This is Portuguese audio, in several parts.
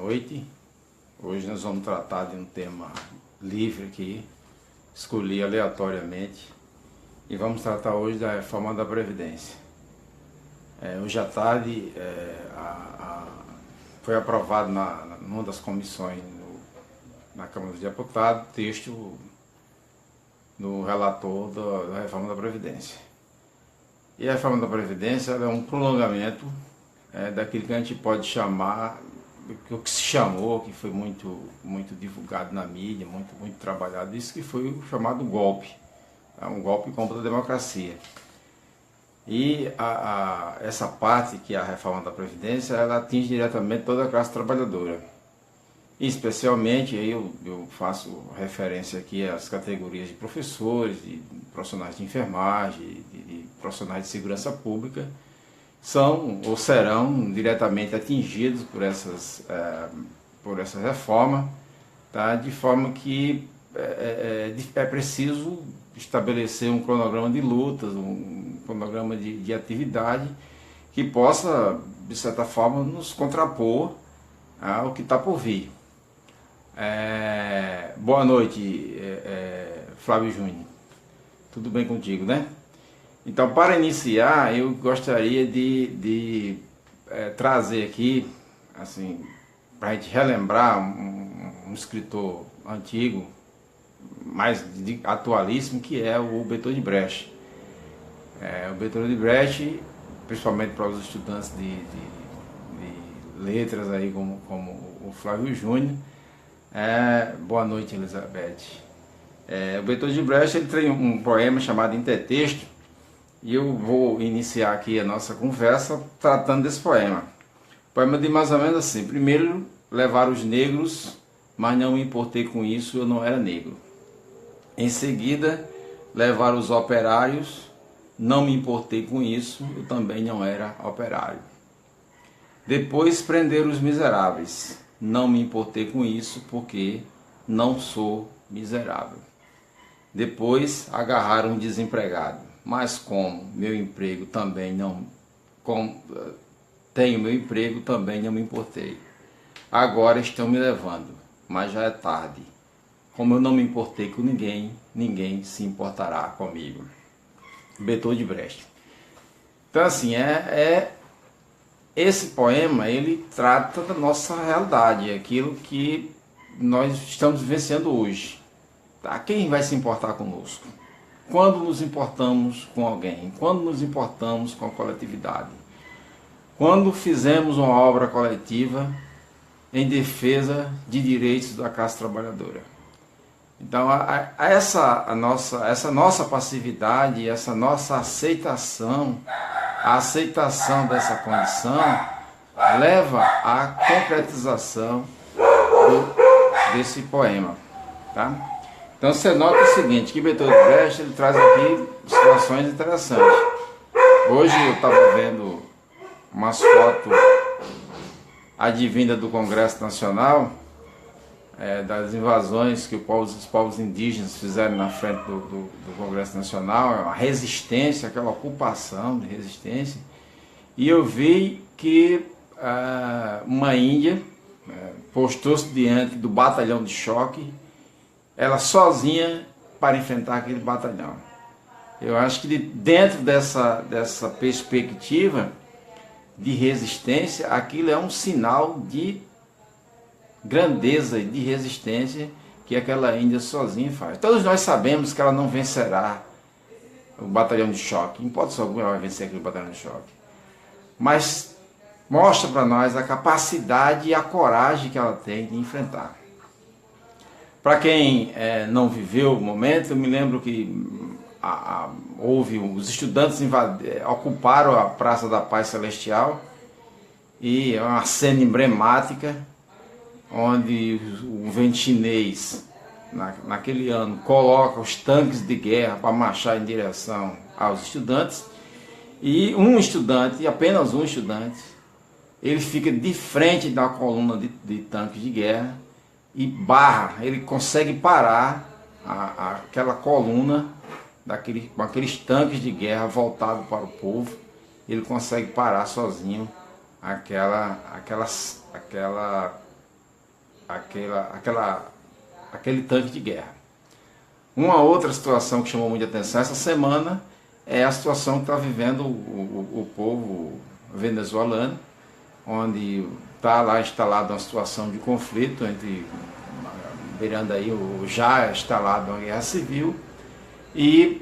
noite. Hoje nós vamos tratar de um tema livre aqui, escolhi aleatoriamente, e vamos tratar hoje da reforma da Previdência. Hoje à tarde foi aprovado numa das comissões na Câmara dos Deputados o texto do relator da reforma da Previdência. E a reforma da Previdência é um prolongamento daquilo que a gente pode chamar, o que se chamou, que foi muito divulgado na mídia, muito trabalhado, isso que foi o chamado golpe, um golpe contra a democracia. E essa parte, que é a reforma da Previdência, ela atinge diretamente toda a classe trabalhadora. E especialmente, aí eu faço referência aqui às categorias de professores, de profissionais de enfermagem, de profissionais de segurança pública, são ou serão diretamente atingidos por essa reforma, tá? De forma que é preciso estabelecer um cronograma de lutas, um cronograma de atividade que possa, de certa forma, nos contrapor ao que está por vir. Boa noite, Flávio Júnior. Tudo bem contigo, né? Então, para iniciar, eu gostaria de trazer aqui, assim, para a gente relembrar um escritor antigo, mais atualíssimo, que é o Bertold Brecht. O Bertold Brecht, principalmente para os estudantes de letras, aí, como o Flávio Júnior. Boa noite, Elizabeth. O Bertold Brecht ele tem um poema chamado Intertexto, e eu vou iniciar aqui a nossa conversa tratando desse poema. O poema diz mais ou menos assim: primeiro, levar os negros, mas não me importei com isso, eu não era negro. Em seguida, levar os operários, não me importei com isso, eu também não era operário. Depois, prender os miseráveis, não me importei com isso, porque não sou miserável. Depois, agarrar um desempregado. Mas como meu emprego também tenho meu emprego, também não me importei. Agora estão me levando, mas já é tarde. Como eu não me importei com ninguém, ninguém se importará comigo. Bertold Brecht. Então assim, esse poema, ele trata da nossa realidade, aquilo que nós estamos vivenciando hoje. Tá? Quem vai se importar conosco? Quando nos importamos com alguém? Quando nos importamos com a coletividade? Quando fizemos uma obra coletiva em defesa de direitos da classe trabalhadora? Então, essa nossa passividade, essa nossa aceitação, a aceitação dessa condição, leva à concretização desse poema, tá? Então você nota o seguinte, que Bertold Brecht ele traz aqui situações interessantes. Hoje eu estava vendo umas fotos advindas do Congresso Nacional, das invasões que os povos indígenas fizeram na frente do Congresso Nacional, a resistência, aquela ocupação de resistência, e eu vi que uma índia postou-se diante do batalhão de choque, ela sozinha, para enfrentar aquele batalhão. Eu acho que dentro dessa perspectiva de resistência, aquilo é um sinal de grandeza e de resistência que aquela índia sozinha faz. Todos nós sabemos que ela não vencerá o batalhão de choque, em hipótese alguma ela vai vencer aquele batalhão de choque, mas mostra para nós a capacidade e a coragem que ela tem de enfrentar. Para quem não viveu o momento, eu me lembro que os estudantes ocuparam a Praça da Paz Celestial, e é uma cena emblemática, onde o governo chinês, naquele ano, coloca os tanques de guerra para marchar em direção aos estudantes, e apenas um estudante, ele fica de frente da coluna de tanques de guerra, e ele consegue parar aquela coluna com aqueles tanques de guerra voltados para o povo. Ele consegue parar sozinho aquela aquele tanque de guerra. Uma outra situação que chamou muita atenção essa semana é a situação que está vivendo o povo venezuelano, onde está lá instalada uma situação de conflito beirando aí já instalado uma guerra civil, e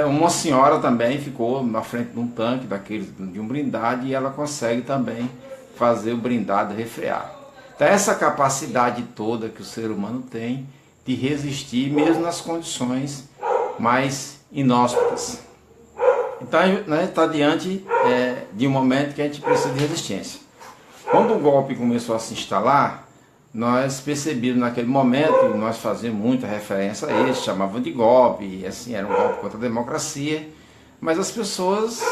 uma senhora também ficou na frente de um tanque de um blindado, e ela consegue também fazer o blindado refrear. Então essa capacidade toda que o ser humano tem de resistir mesmo nas condições mais inóspitas. Então a gente está diante de um momento que a gente precisa de resistência. Quando o golpe começou a se instalar, nós percebemos naquele momento, nós fazíamos muita referência a eles, chamavam de golpe, e assim, era um golpe contra a democracia, mas as pessoas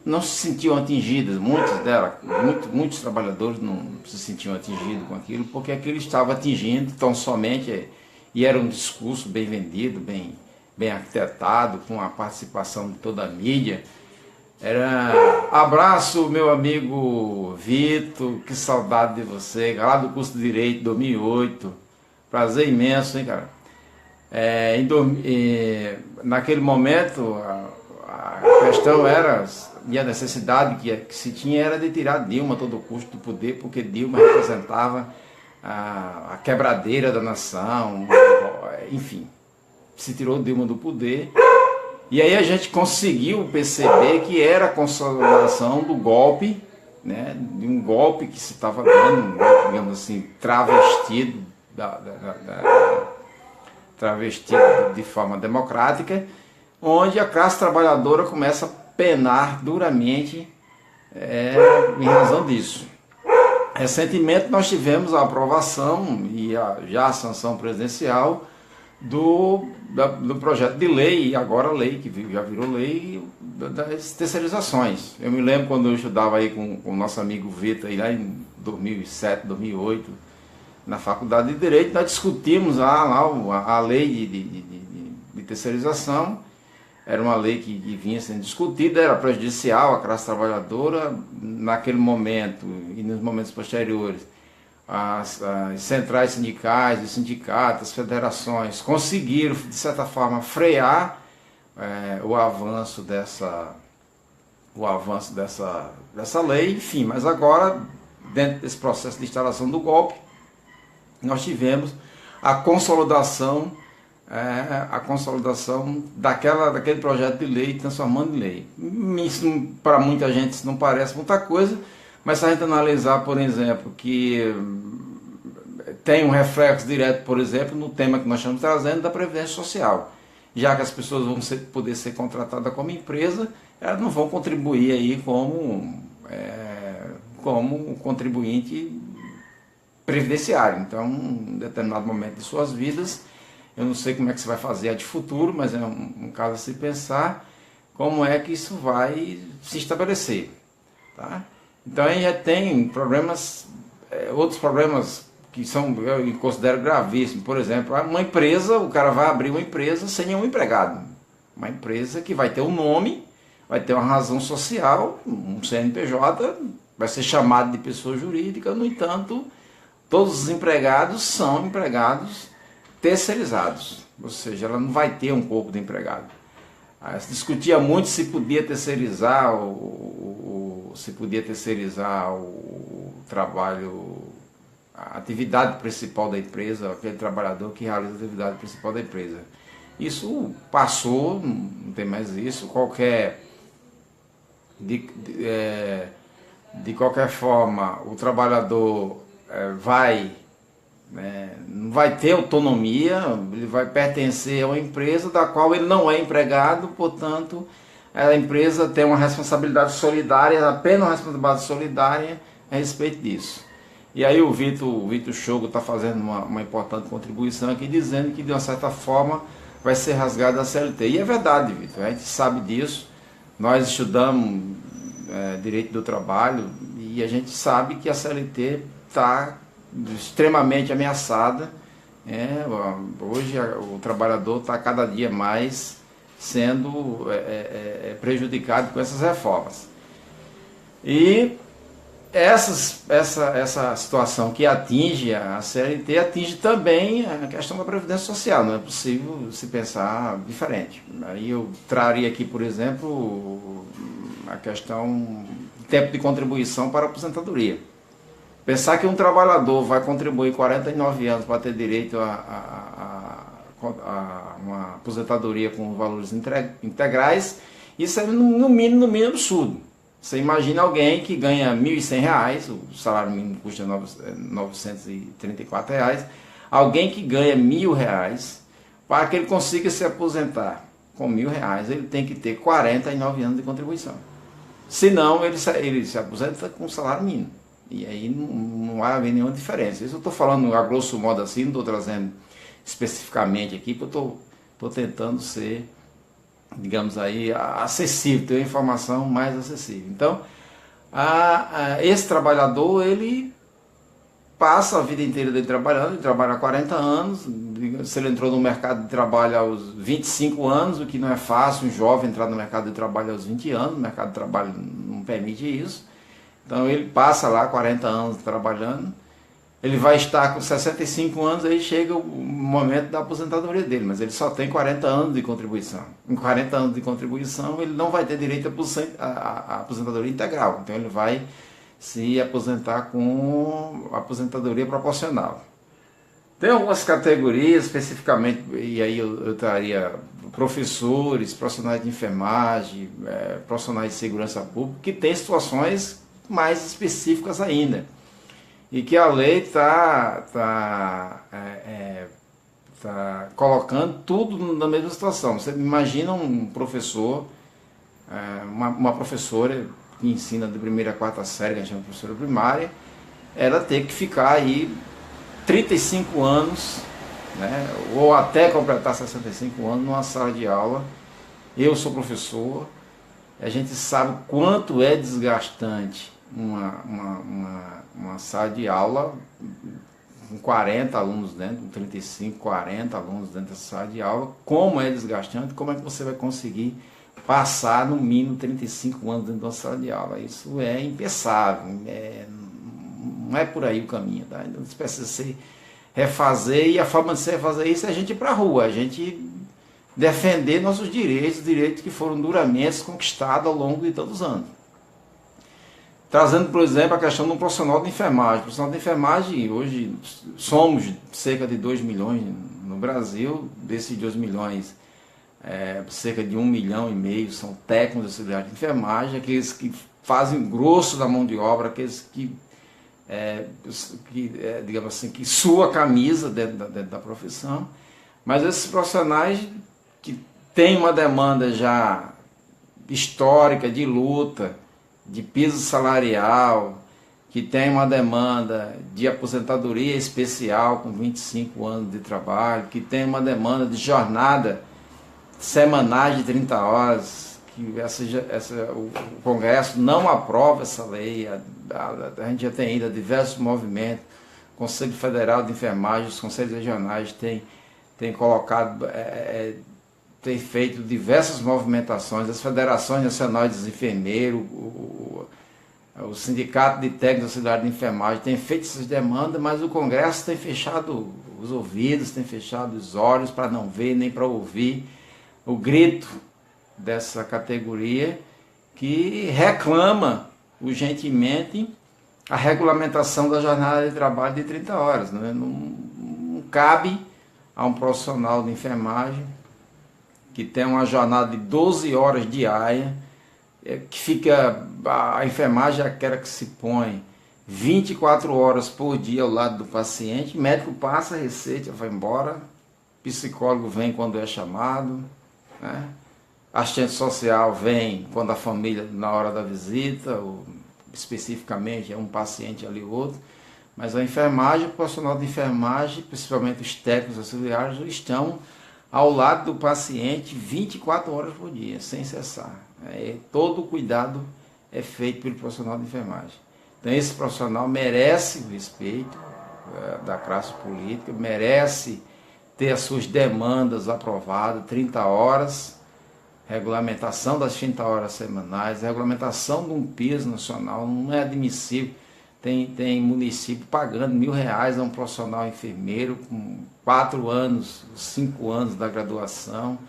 não se sentiam atingidas, muitos trabalhadores não se sentiam atingidos com aquilo, porque aquilo estava atingindo tão somente, e era um discurso bem vendido, bem arquitetado, com a participação de toda a mídia. Abraço, meu amigo Vitor, que saudade de você, lá do curso de Direito 2008, prazer imenso, hein, cara? Naquele momento, a questão era, e a necessidade que se tinha era de tirar Dilma a todo custo do poder, porque Dilma representava a quebradeira da nação, enfim, se tirou Dilma do poder. E aí a gente conseguiu perceber que era a consolidação do golpe, né, de um golpe que se estava dando, um golpe, digamos assim, travestido de forma democrática, onde a classe trabalhadora começa a penar duramente em razão disso. Recentemente nós tivemos a aprovação e já a sanção presidencial do projeto de lei, e agora lei, que já virou lei, das terceirizações. Eu me lembro quando eu estudava aí com o nosso amigo Vitor, aí lá em 2007, 2008, na Faculdade de Direito, nós discutimos a lei de terceirização. Era uma lei que vinha sendo discutida, era prejudicial à classe trabalhadora. Naquele momento e nos momentos posteriores, as centrais sindicais, os sindicatos, as federações conseguiram, de certa forma, frear o avanço dessa lei, enfim. Mas agora, dentro desse processo de instalação do golpe, nós tivemos a consolidação daquele projeto de lei transformando em lei. Isso, para muita gente, isso não parece muita coisa, mas se a gente analisar, por exemplo, que tem um reflexo direto, por exemplo, no tema que nós estamos trazendo da Previdência Social. Já que as pessoas vão poder ser contratadas como empresa, elas não vão contribuir aí como contribuinte previdenciário. Então, em determinado momento de suas vidas, eu não sei como é que você vai fazer de futuro, mas é um caso a se pensar como é que isso vai se estabelecer. Tá? Então aí já tem problemas, outros problemas que eu considero gravíssimos. Por exemplo, uma empresa, o cara vai abrir uma empresa sem nenhum empregado. Uma empresa que vai ter um nome, vai ter uma razão social, um CNPJ, vai ser chamado de pessoa jurídica, no entanto, todos os empregados são empregados terceirizados, ou seja, ela não vai ter um corpo de empregado. Se discutia muito se podia terceirizar o trabalho, a atividade principal da empresa, aquele trabalhador que realiza a atividade principal da empresa. Isso passou, não tem mais isso. De qualquer forma, o trabalhador não vai ter autonomia, ele vai pertencer a uma empresa da qual ele não é empregado, portanto, a empresa tem uma responsabilidade solidária, apenas uma responsabilidade solidária a respeito disso. E aí o Vitor Shogo está fazendo uma importante contribuição aqui, dizendo que de uma certa forma vai ser rasgada a CLT. E é verdade, Vitor, a gente sabe disso, nós estudamos direito do trabalho e a gente sabe que a CLT está extremamente ameaçada. Hoje o trabalhador está cada dia mais sendo prejudicado com essas reformas. E essa situação que atinge a CLT atinge também a questão da Previdência Social, não é possível se pensar diferente. Aí eu traria aqui, por exemplo, a questão do tempo de contribuição para a aposentadoria. Pensar que um trabalhador vai contribuir 49 anos para ter direito a uma aposentadoria com valores integrais, isso é no mínimo absurdo. Você imagina alguém que ganha R$ 1.100, o salário mínimo custa R$ 934, alguém que ganha R$ 1.000, para que ele consiga se aposentar com R$ 1.000, ele tem que ter 49 anos de contribuição. Senão, ele se aposenta com salário mínimo. E aí não vai haver nenhuma diferença. Isso eu estou falando a grosso modo assim, não estou trazendo especificamente aqui, porque eu estou tentando ser, digamos aí, acessível, ter uma informação mais acessível. Então, esse trabalhador, ele passa a vida inteira dele trabalhando, ele trabalha há 40 anos, se ele entrou no mercado de trabalho aos 25 anos, o que não é fácil, um jovem entrar no mercado de trabalho aos 20 anos, o mercado de trabalho não permite isso. Então ele passa lá 40 anos trabalhando, ele vai estar com 65 anos, aí chega o momento da aposentadoria dele, mas ele só tem 40 anos de contribuição. Em 40 anos de contribuição, ele não vai ter direito à aposentadoria integral, então ele vai se aposentar com aposentadoria proporcional. Tem algumas categorias, especificamente, e aí eu traria professores, profissionais de enfermagem, profissionais de segurança pública, que tem situações mais específicas ainda. E que a lei está colocando tudo na mesma situação. Você imagina um professor, uma professora que ensina de primeira a quarta série, que a gente chama de professora primária, ela ter que ficar aí 35 anos, né, ou até completar 65 anos numa sala de aula. Eu sou professor, a gente sabe quanto é desgastante uma sala de aula com 40 alunos dentro, com 35, 40 alunos dentro dessa sala de aula, como é desgastante, como é que você vai conseguir passar no mínimo 35 anos dentro de uma sala de aula. Isso é impensável, não é por aí o caminho, tá? Então, você precisa se refazer, e a forma de se refazer isso é a gente ir para a rua, a gente defender nossos direitos que foram duramente conquistados ao longo de tantos anos. Trazendo, por exemplo, a questão do profissional de enfermagem. O profissional de enfermagem, hoje somos cerca de 2 milhões no Brasil, desses 2 milhões, cerca de 1,5 milhão são técnicos auxiliares de enfermagem, aqueles que fazem o grosso da mão de obra, aqueles que digamos assim, que sua camisa dentro da profissão, mas esses profissionais que têm uma demanda já histórica de luta, de piso salarial, que tem uma demanda de aposentadoria especial com 25 anos de trabalho, que tem uma demanda de jornada semanais de 30 horas, que o Congresso não aprova essa lei, a gente já tem ido a diversos movimentos, o Conselho Federal de Enfermagem, os Conselhos Regionais têm colocado, tem feito diversas movimentações, as Federações Nacionais dos Enfermeiros, o Sindicato de Técnicos Auxiliares de Enfermagem tem feito essas demandas, mas o Congresso tem fechado os ouvidos, tem fechado os olhos para não ver nem para ouvir o grito dessa categoria que reclama urgentemente a regulamentação da jornada de trabalho de 30 horas. Não cabe a um profissional de enfermagem que tem uma jornada de 12 horas diária, que fica, a enfermagem é aquela que se põe 24 horas por dia ao lado do paciente, o médico passa a receita, vai embora, psicólogo vem quando é chamado, né? Assistente social vem quando a família, na hora da visita, ou especificamente é um paciente ali ou outro, mas a enfermagem, o profissional de enfermagem, principalmente os técnicos auxiliares, estão ao lado do paciente 24 horas por dia, sem cessar. Todo o cuidado é feito pelo profissional de enfermagem. Então esse profissional merece o respeito da classe política, merece ter as suas demandas aprovadas, 30 horas, regulamentação das 30 horas semanais, regulamentação de um piso nacional. Não é admissível Tem município pagando R$ 1.000 a um profissional enfermeiro com 4 anos, 5 anos da graduação,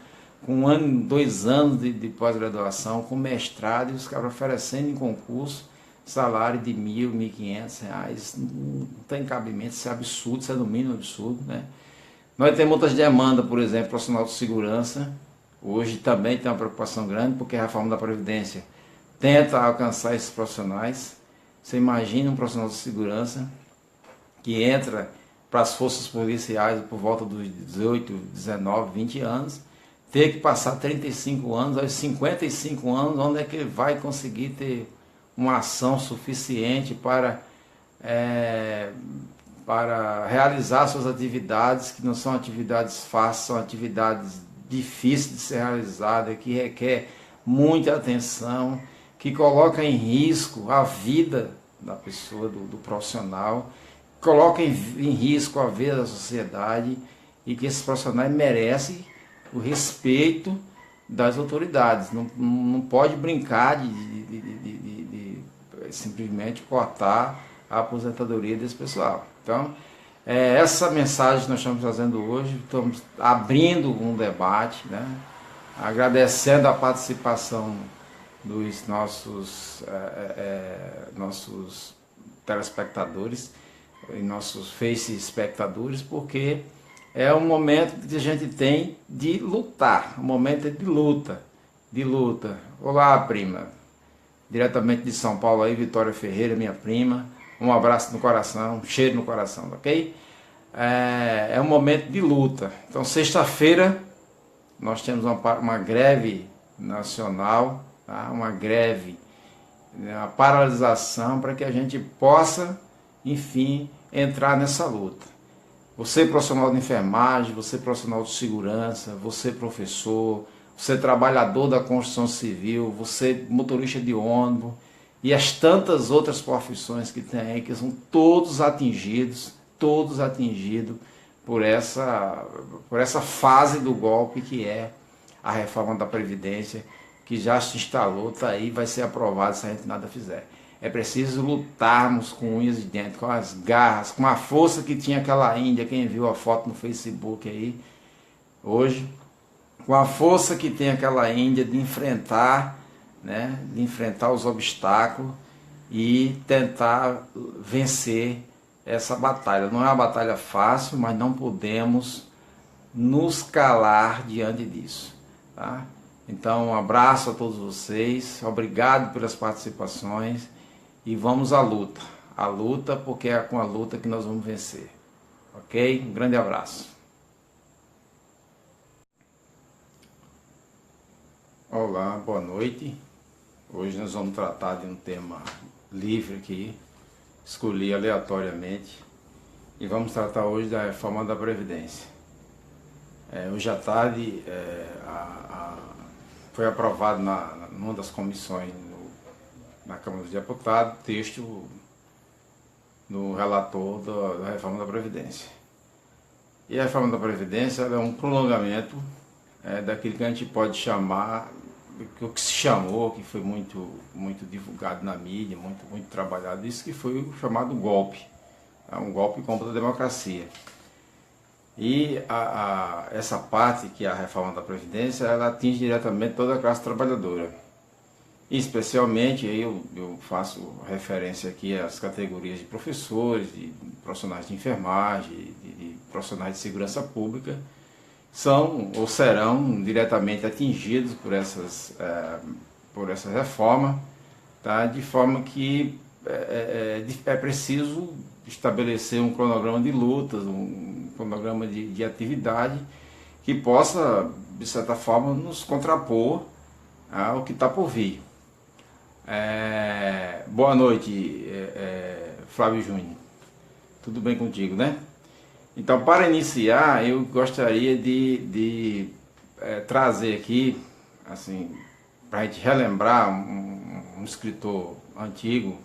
com 1 ano, 2 anos de pós-graduação, com mestrado, e os caras oferecendo em concurso salário de R$ 1.000, R$ 1.500. Não tem cabimento, isso é absurdo, isso é no mínimo absurdo, né? Nós temos outras demandas, por exemplo, profissional de segurança. Hoje também tem uma preocupação grande, porque a reforma da Previdência tenta alcançar esses profissionais. Você imagina um profissional de segurança que entra para as forças policiais por volta dos 18, 19, 20 anos, ter que passar 35 anos, aos 55 anos, onde é que ele vai conseguir ter uma ação suficiente para realizar suas atividades, que não são atividades fáceis, são atividades difíceis de ser realizadas, que requer muita atenção, que coloca em risco a vida da pessoa, do profissional, coloca em risco a vida da sociedade, e que esses profissionais merecem o respeito das autoridades. Não pode brincar de simplesmente cortar a aposentadoria desse pessoal. Então, essa mensagem que nós estamos fazendo hoje, estamos abrindo um debate, né? Agradecendo a participação dos nossos telespectadores e nossos face espectadores, porque é um momento que a gente tem de lutar, um momento de luta. Olá, prima, diretamente de São Paulo aí, Vitória Ferreira, minha prima, um abraço no coração, um cheiro no coração, ok? É um momento de luta. Então, sexta-feira, nós temos uma greve nacional, tá? Uma greve, uma paralisação, para que a gente possa, enfim, entrar nessa luta. Você profissional de enfermagem, você profissional de segurança, você professor, você trabalhador da construção civil, você motorista de ônibus e as tantas outras profissões que tem aí, que são todos atingidos por essa fase do golpe, que é a reforma da Previdência, que já se instalou, está aí, vai ser aprovado se a gente nada fizer. É preciso lutarmos com unhas e dentes, com as garras, com a força que tinha aquela Índia, quem viu a foto no Facebook aí, hoje, com a força que tem aquela Índia de enfrentar, né, de enfrentar os obstáculos e tentar vencer essa batalha. Não é uma batalha fácil, mas não podemos nos calar diante disso, tá? Então, um abraço a todos vocês, obrigado pelas participações e vamos à luta, porque é com a luta que nós vamos vencer, ok? Um grande abraço. Olá, boa noite. Hoje nós vamos tratar de um tema livre aqui, escolhi aleatoriamente, e vamos tratar hoje da reforma da Previdência. Hoje à tarde foi aprovado numa das comissões na Câmara dos Deputados texto do relator da reforma da Previdência. E a reforma da Previdência é um prolongamento daquilo que a gente pode chamar, o que se chamou, que foi muito divulgado na mídia, muito trabalhado, isso que foi o chamado golpe, um golpe contra a democracia. E essa parte, que é a reforma da Previdência, ela atinge diretamente toda a classe trabalhadora. E especialmente, eu faço referência aqui às categorias de professores, de profissionais de enfermagem, de profissionais de segurança pública, são ou serão diretamente atingidos por essa reforma, tá? De forma que é preciso estabelecer um cronograma de lutas, um cronograma de atividade que possa, de certa forma, nos contrapor ao que está por vir. Boa noite, Flávio Júnior. Tudo bem contigo, né? Então, para iniciar, eu gostaria de trazer aqui, assim, para a gente relembrar um escritor antigo,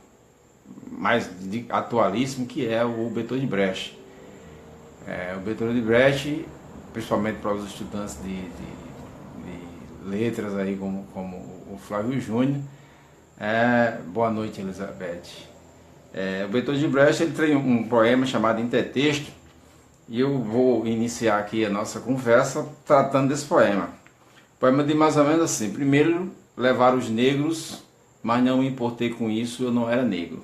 mais atualíssimo, que é o Bertold Brecht. O Bertold Brecht, principalmente para os estudantes de letras aí, como o Flávio Júnior. Boa noite, Elizabeth. O Bertold Brecht ele tem um poema chamado Intertexto, e eu vou iniciar aqui a nossa conversa tratando desse poema. O poema diz mais ou menos assim: primeiro levar os negros, mas não me importei com isso, eu não era negro.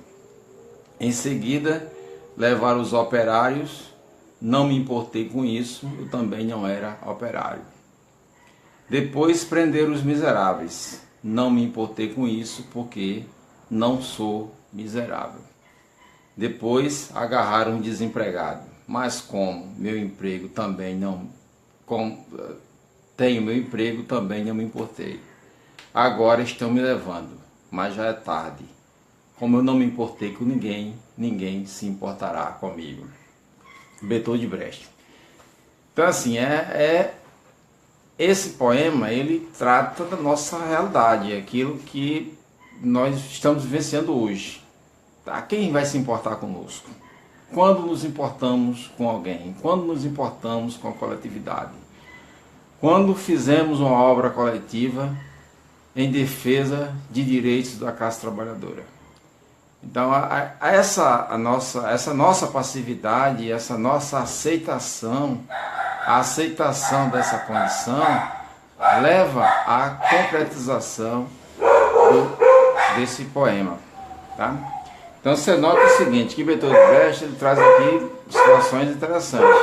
Em seguida, levar os operários, não me importei com isso, eu também não era operário. Depois, prender os miseráveis, não me importei com isso, porque não sou miserável. Depois, agarrar um desempregado, mas como meu emprego também não... tenho meu emprego, também não me importei. Agora estão me levando, mas já é tarde. Como eu não me importei com ninguém, ninguém se importará comigo. Bertold Brecht. Então assim, esse poema, ele trata da nossa realidade, aquilo que nós estamos vivenciando hoje. Tá? Quem vai se importar conosco? Quando nos importamos com alguém? Quando nos importamos com a coletividade? Quando fizemos uma obra coletiva em defesa de direitos da classe trabalhadora? Então, essa nossa passividade, essa nossa aceitação, a aceitação dessa condição, leva à concretização desse poema. Tá? Então, você nota o seguinte, que Bertold Brecht ele traz aqui situações interessantes.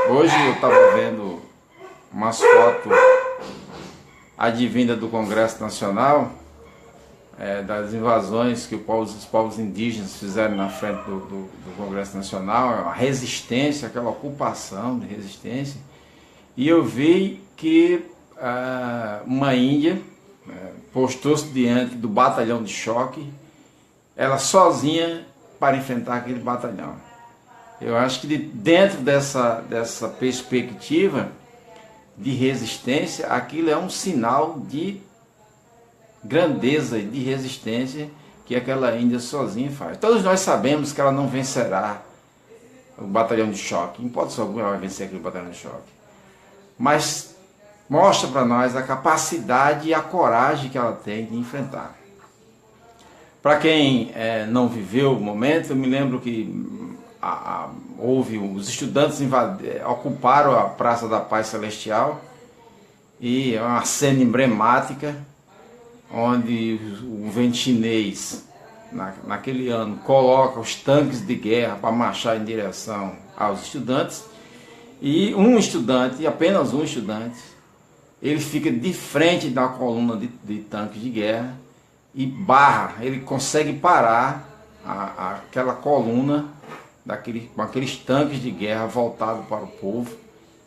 Hoje eu estava vendo umas fotos advindas do Congresso Nacional, das invasões que os povos indígenas fizeram na frente do Congresso Nacional, a resistência, aquela ocupação de resistência, e eu vi que uma índia postou-se diante do batalhão de choque, ela sozinha, para enfrentar aquele batalhão. Eu acho que dentro dessa perspectiva de resistência, aquilo é um sinal de grandeza e de resistência que aquela índia sozinha faz. Todos nós sabemos que ela não vencerá o batalhão de choque. Em hipótese alguma ela vai vencer aquele batalhão de choque. Mas mostra para nós a capacidade e a coragem que ela tem de enfrentar. Para quem não viveu o momento, eu me lembro que houve os estudantes ocuparam a Praça da Paz Celestial, e é uma cena emblemática onde o governo chinês, naquele ano, coloca os tanques de guerra para marchar em direção aos estudantes, e apenas um estudante, ele fica de frente da coluna de tanques de guerra e ele consegue parar aquela coluna com aqueles tanques de guerra voltados para o povo.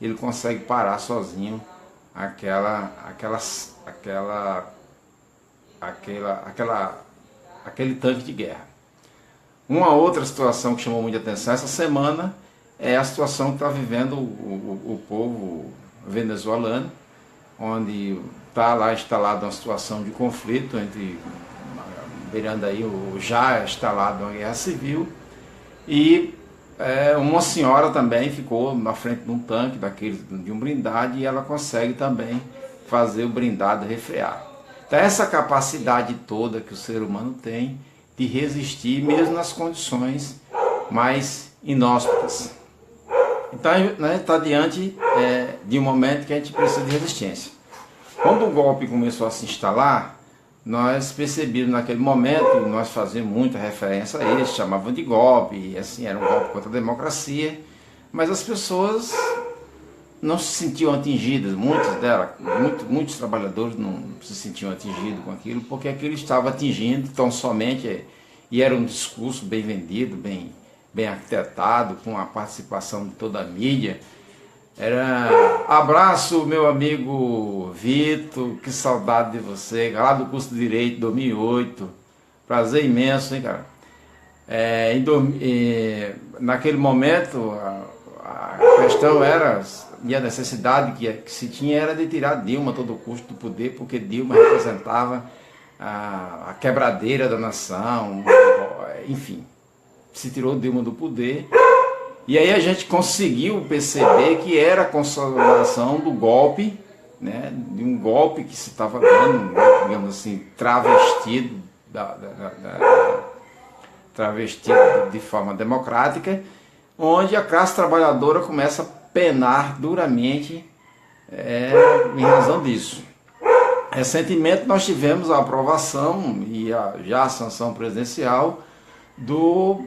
Ele consegue parar sozinho aquele tanque de guerra. Uma outra situação que chamou muita atenção essa semana é a situação que está vivendo o povo venezuelano, onde está lá instalada uma situação de conflito beirando aí já instalado uma guerra civil, e uma senhora também ficou na frente de um tanque de um blindado, e ela consegue também fazer o blindado refrear. Então essa capacidade toda que o ser humano tem de resistir mesmo nas condições mais inóspitas. Então a gente está diante de um momento que a gente precisa de resistência. Quando o golpe começou a se instalar, nós percebemos naquele momento, e nós fazíamos muita referência a isso, chamavam de golpe, e assim, era um golpe contra a democracia, mas as pessoas não se sentiam atingidas, muitos trabalhadores não se sentiam atingidos com aquilo, porque aquilo estava atingindo tão somente, e era um discurso bem vendido, bem arquitetado, com a participação de toda a mídia. Era abraço, meu amigo Vitor, que saudade de você, lá do curso de Direito 2008, prazer imenso, hein, cara? Naquele momento, a questão era, e a necessidade que se tinha era de tirar Dilma a todo custo do poder, porque Dilma representava a quebradeira da nação, enfim, se tirou Dilma do poder. E aí a gente conseguiu perceber que era a consolidação do golpe, né, de um golpe que se estava dando, digamos assim, travestido travestido de forma democrática, onde a classe trabalhadora começa a penar duramente em razão disso. Recentemente nós tivemos a aprovação e já a sanção presidencial do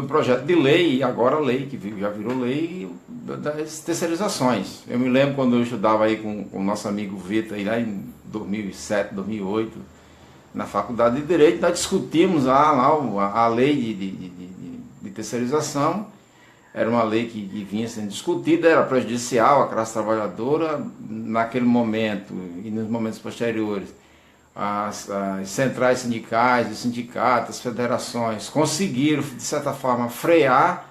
projeto de lei, e agora lei, que já virou lei, das terceirizações. Eu me lembro quando eu estudava aí com o nosso amigo Vitor, aí lá em 2007, 2008, na Faculdade de Direito, nós discutimos a lei de terceirização. Era uma lei que vinha sendo discutida, era prejudicial à classe trabalhadora. Naquele momento e nos momentos posteriores, as centrais sindicais, os sindicatos, as federações conseguiram, de certa forma, frear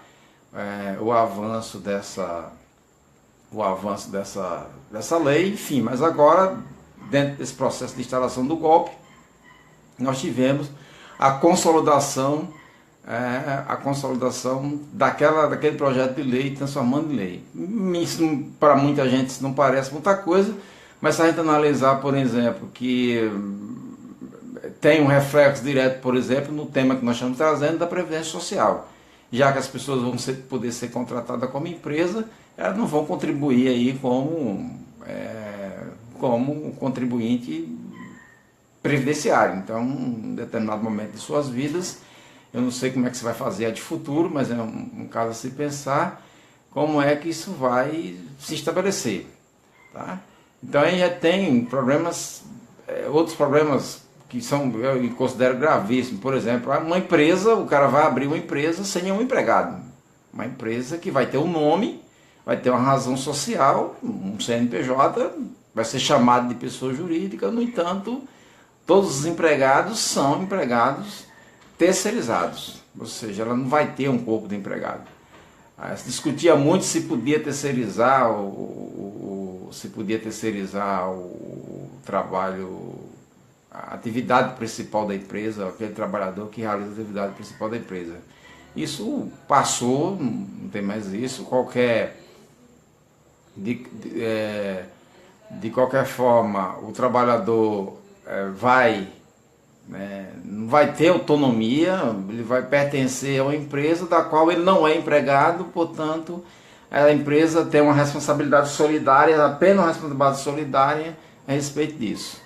o avanço dessa lei, enfim. Mas agora, dentro desse processo de instalação do golpe, nós tivemos a consolidação daquele projeto de lei, transformando em lei. Isso, para muita gente, isso não parece muita coisa, mas se a gente analisar, por exemplo, que tem um reflexo direto, por exemplo, no tema que nós estamos trazendo da Previdência Social. Já que as pessoas vão poder ser contratadas como empresa, elas não vão contribuir aí como contribuinte previdenciário. Então, em determinado momento de suas vidas, eu não sei como é que você vai fazer de futuro, mas é um caso a se pensar como é que isso vai se estabelecer. Tá? Então aí já tem problemas, outros problemas que eu considero gravíssimos. Por exemplo, uma empresa, o cara vai abrir uma empresa sem nenhum empregado. Uma empresa que vai ter um nome, vai ter uma razão social, um CNPJ, vai ser chamado de pessoa jurídica, no entanto, todos os empregados são empregados terceirizados, ou seja, ela não vai ter um corpo de empregado. Se discutia muito se podia terceirizar o trabalho, a atividade principal da empresa, aquele trabalhador que realiza a atividade principal da empresa. Isso passou, não tem mais isso. De qualquer forma, o trabalhador não vai ter autonomia, ele vai pertencer a uma empresa da qual ele não é empregado, portanto, a empresa tem uma responsabilidade solidária, apenas uma responsabilidade solidária a respeito disso.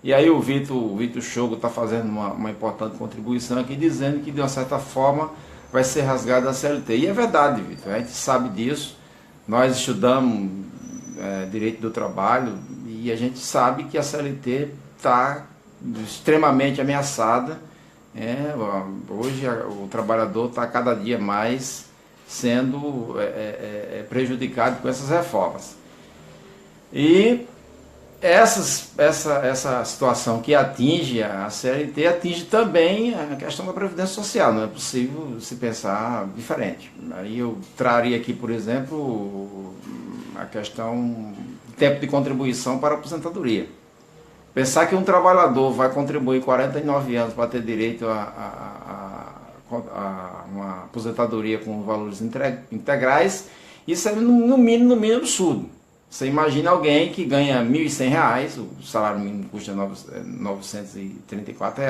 E aí o Vitor Shogo está fazendo uma importante contribuição aqui, dizendo que de uma certa forma vai ser rasgada a CLT. E é verdade, Vitor, a gente sabe disso, nós estudamos direito do trabalho e a gente sabe que a CLT está extremamente ameaçada. Hoje o trabalhador está cada dia mais sendo prejudicado com essas reformas. E essa situação que atinge a CLT atinge também a questão da Previdência Social. Não é possível se pensar diferente. Aí eu traria aqui, por exemplo, a questão do tempo de contribuição para a aposentadoria. Pensar que um trabalhador vai contribuir 49 anos para ter direito a uma aposentadoria com valores integrais, isso é no mínimo absurdo. Você imagina alguém que ganha R$ 1.100, o salário mínimo custa R$ 934,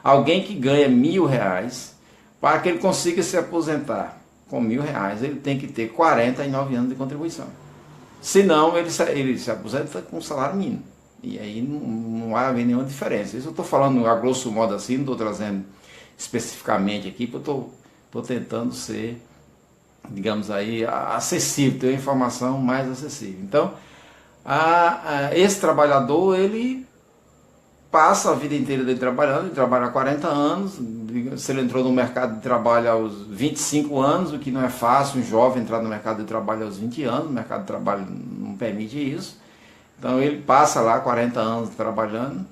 alguém que ganha R$ 1.000, para que ele consiga se aposentar com R$ 1.000, ele tem que ter 49 anos de contribuição. Senão ele se aposenta com salário mínimo. E aí não vai haver nenhuma diferença. Isso eu estou falando a grosso modo assim, não estou trazendo especificamente aqui, porque eu estou tentando ser, digamos aí, acessível, ter uma informação mais acessível. Então, esse trabalhador, ele passa a vida inteira dele trabalhando, ele trabalha há 40 anos, se ele entrou no mercado de trabalho aos 25 anos, o que não é fácil, um jovem entrar no mercado de trabalho aos 20 anos, o mercado de trabalho não permite isso. Então ele passa lá 40 anos trabalhando,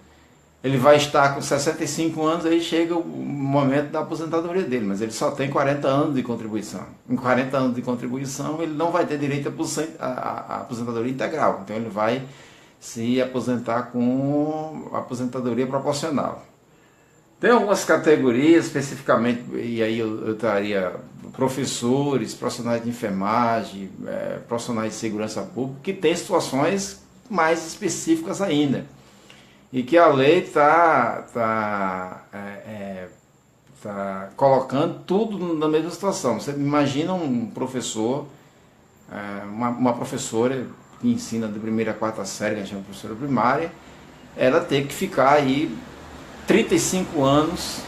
ele vai estar com 65 anos, aí chega o momento da aposentadoria dele, mas ele só tem 40 anos de contribuição. Em 40 anos de contribuição, ele não vai ter direito à aposentadoria integral, então ele vai se aposentar com aposentadoria proporcional. Tem algumas categorias, especificamente, e aí eu traria professores, profissionais de enfermagem, profissionais de segurança pública, que tem situações mais específicas ainda, e que a lei está colocando tudo na mesma situação. Você imagina um professor, uma professora que ensina de primeira a quarta série, que a gente chama de professora primária, ela ter que ficar aí 35 anos,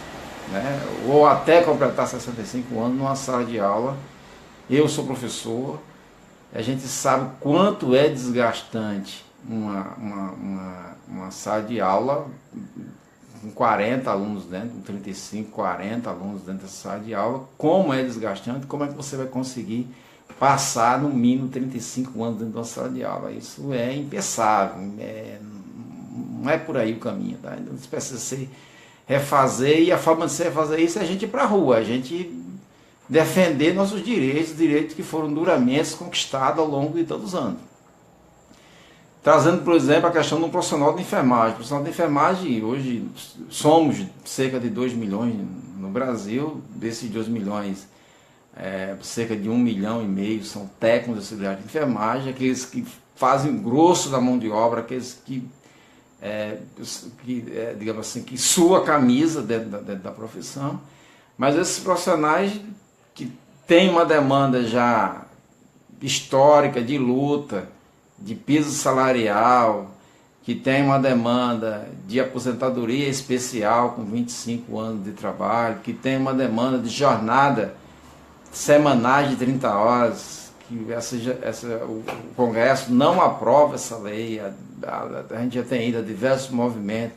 né, ou até completar 65 anos numa sala de aula. Eu sou professor, a gente sabe quanto é desgastante uma sala de aula com 40 alunos dentro, com 35, 40 alunos dentro dessa sala de aula, como é desgastante, como é que você vai conseguir passar no mínimo 35 anos dentro de uma sala de aula. Isso é impensável, não é por aí o caminho, tá? Então isso precisa se refazer, e a forma de se refazer isso é a gente ir para a rua, a gente defender nossos direitos que foram duramente conquistados ao longo de todos os anos. Trazendo, por exemplo, a questão do profissional de enfermagem. O profissional de enfermagem, hoje somos cerca de 2 milhões no Brasil. Desses 2 milhões, cerca de 1,5 milhão são técnicos auxiliares de enfermagem, aqueles que fazem o grosso da mão de obra, aqueles que digamos assim, que sua a camisa dentro da profissão. Mas esses profissionais que têm uma demanda já histórica de luta, de piso salarial, que tem uma demanda de aposentadoria especial com 25 anos de trabalho, que tem uma demanda de jornada semanais de 30 horas, que o Congresso não aprova essa lei, a gente já tem ido a diversos movimentos,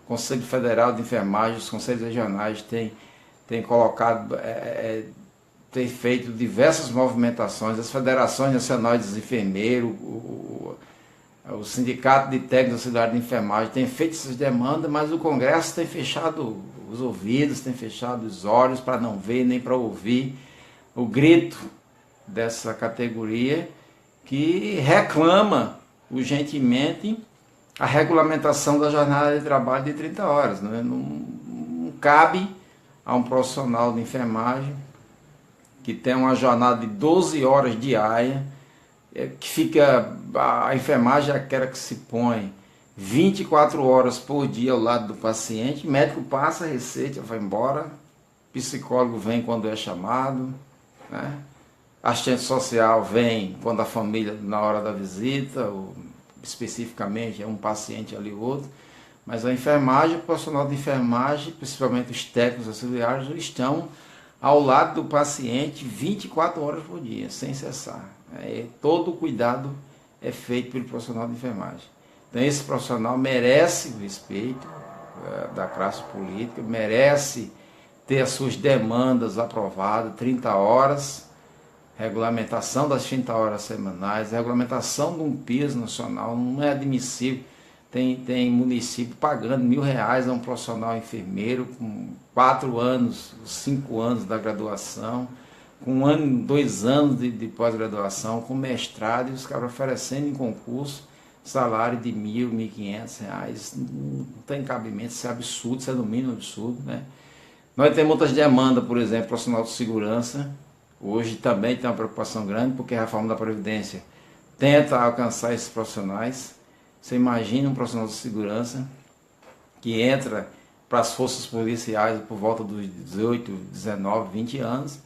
o Conselho Federal de Enfermagem, os conselhos regionais têm colocado, tem feito diversas movimentações, as federações nacionais dos enfermeiros, o sindicato de técnicos auxiliares de enfermagem tem feito essas demandas, mas o Congresso tem fechado os ouvidos, tem fechado os olhos para não ver nem para ouvir o grito dessa categoria que reclama urgentemente a regulamentação da jornada de trabalho de 30 horas. Não cabe a um profissional de enfermagem que tem uma jornada de 12 horas diária, que fica, a enfermagem é aquela que se põe 24 horas por dia ao lado do paciente, o médico passa a receita, vai embora, psicólogo vem quando é chamado, né? Assistente social vem quando a família, na hora da visita, ou especificamente é um paciente ali ou outro, mas a enfermagem, o profissional de enfermagem, principalmente os técnicos auxiliares, estão ao lado do paciente 24 horas por dia, sem cessar. Todo o cuidado é feito pelo profissional de enfermagem. Então esse profissional merece o respeito da classe política, merece ter as suas demandas aprovadas, 30 horas, regulamentação das 30 horas semanais, regulamentação de um piso nacional. Não é admissível. Tem município pagando R$1.000 a um profissional enfermeiro com 4 anos, 5 anos da graduação, com 1 ano, 2 anos de pós-graduação, com mestrado, e os caras oferecendo em concurso salário de R$1.000, R$1.500. Não tem cabimento, isso é absurdo, isso é no mínimo absurdo, né? Nós temos outras demandas, por exemplo, profissional de segurança. Hoje também tem uma preocupação grande, porque a reforma da Previdência tenta alcançar esses profissionais. Você imagina um profissional de segurança que entra para as forças policiais por volta dos 18, 19, 20 anos,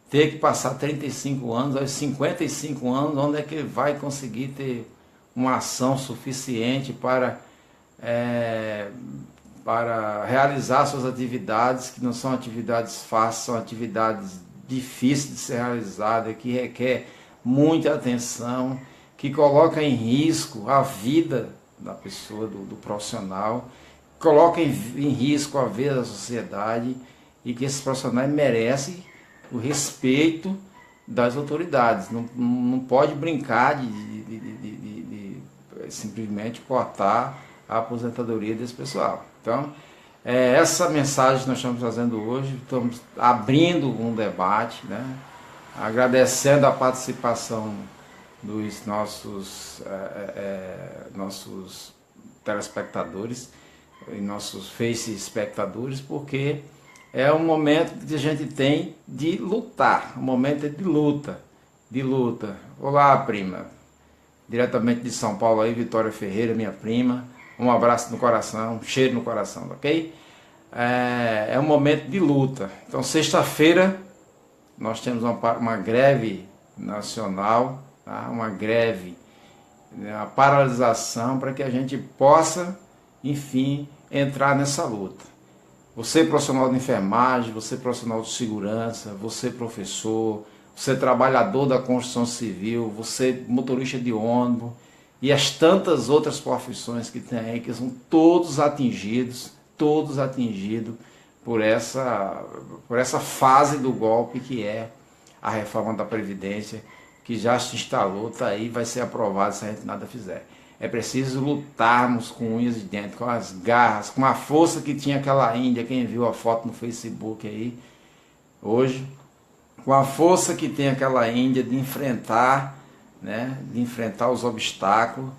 ter que passar 35 anos, aos 55 anos, onde é que ele vai conseguir ter uma ação suficiente para realizar suas atividades, que não são atividades fáceis, são atividades difíceis de ser realizadas, que requer muita atenção, que coloca em risco a vida da pessoa, do profissional, coloca em risco a vida da sociedade, e que esses profissionais merecem o respeito das autoridades. Não pode brincar de simplesmente cortar a aposentadoria desse pessoal. Então, essa mensagem que nós estamos fazendo hoje, estamos abrindo um debate, né? Agradecendo a participação dos nossos telespectadores e nossos face espectadores, porque é um momento que a gente tem de lutar, um momento de luta. Olá, prima, diretamente de São Paulo aí, Vitória Ferreira, minha prima, um abraço no coração, um cheiro no coração, ok? é um momento de luta. Então, sexta-feira, nós temos uma greve nacional, tá? Uma greve, uma paralisação para que a gente possa, enfim, entrar nessa luta. Você profissional de enfermagem, você profissional de segurança, você professor, você trabalhador da construção civil, você motorista de ônibus e as tantas outras profissões que tem aí, que são todos atingidos por essa fase do golpe que é a reforma da Previdência, que já se instalou, está aí, vai ser aprovado se a gente nada fizer. É preciso lutarmos com unhas de dentro, com as garras, com a força que tinha aquela Índia, quem viu a foto no Facebook aí, hoje, com a força que tem aquela Índia de enfrentar, né, de enfrentar os obstáculos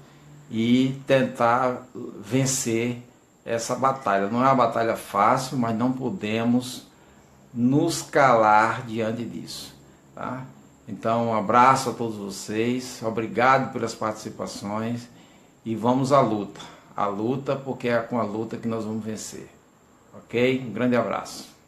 e tentar vencer essa batalha. Não é uma batalha fácil, mas não podemos nos calar diante disso, tá? Então, um abraço a todos vocês, obrigado pelas participações e vamos à luta. A luta, porque é com a luta que nós vamos vencer. Ok? Um grande abraço.